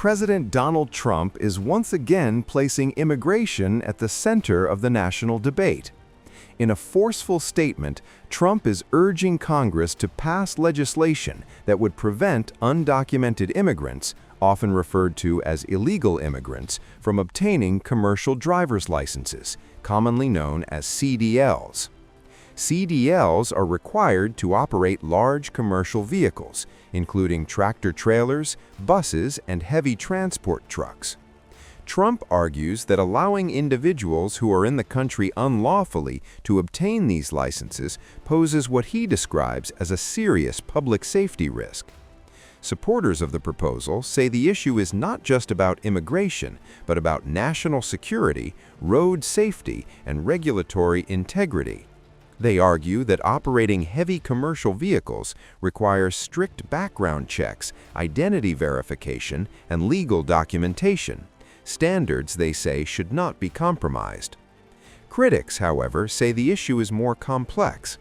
President Donald Trump is once again placing immigration at the center of the national debate. In a forceful statement, Trump is urging Congress to pass legislation that would prevent undocumented immigrants, often referred to as illegal immigrants, from obtaining commercial driver's licenses, commonly known as CDLs. CDLs are required to operate large commercial vehicles, including tractor-trailers, buses, and heavy transport trucks. Trump argues that allowing individuals who are in the country unlawfully to obtain these licenses poses what he describes as a serious public safety risk. Supporters of the proposal say the issue is not just about immigration, but about national security, road safety, and regulatory integrity. They argue that operating heavy commercial vehicles requires strict background checks, identity verification, and legal documentation. Standards, they say, should not be compromised. Critics, however, say the issue is more complex.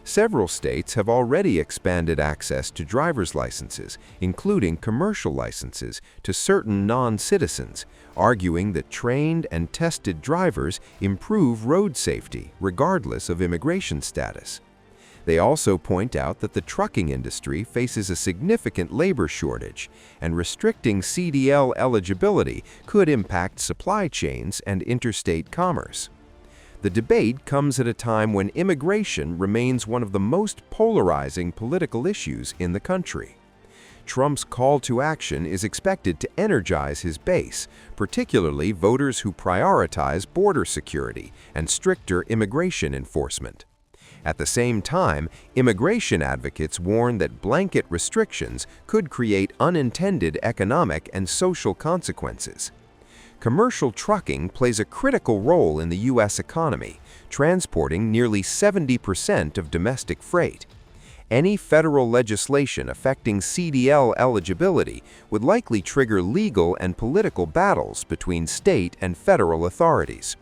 Several states have already expanded access to driver's licenses, including commercial licenses, to certain non-citizens, arguing that trained and tested drivers improve road safety, regardless of immigration status. They also point out that the trucking industry faces a significant labor shortage, and restricting CDL eligibility could impact supply chains and interstate commerce. The debate comes at a time when immigration remains one of the most polarizing political issues in the country. Trump's call to action is expected to energize his base, particularly voters who prioritize border security and stricter immigration enforcement. At the same time, immigration advocates warn that blanket restrictions could create unintended economic and social consequences. Commercial trucking plays a critical role in the U.S. economy, transporting nearly 70% of domestic freight. Any federal legislation affecting CDL eligibility would likely trigger legal and political battles between state and federal authorities.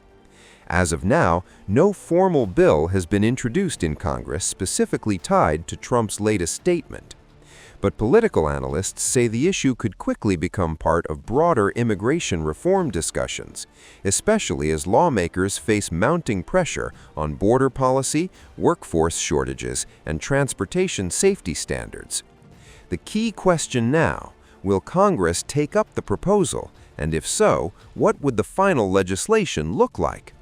As of now, no formal bill has been introduced in Congress specifically tied to Trump's latest statement. But political analysts say the issue could quickly become part of broader immigration reform discussions, especially as lawmakers face mounting pressure on border policy, workforce shortages, and transportation safety standards. The key question now: will Congress take up the proposal, and if so, what would the final legislation look like?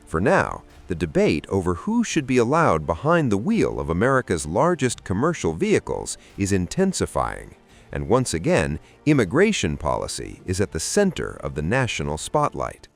For now, the debate over who should be allowed behind the wheel of America's largest commercial vehicles is intensifying, and once again, immigration policy is at the center of the national spotlight.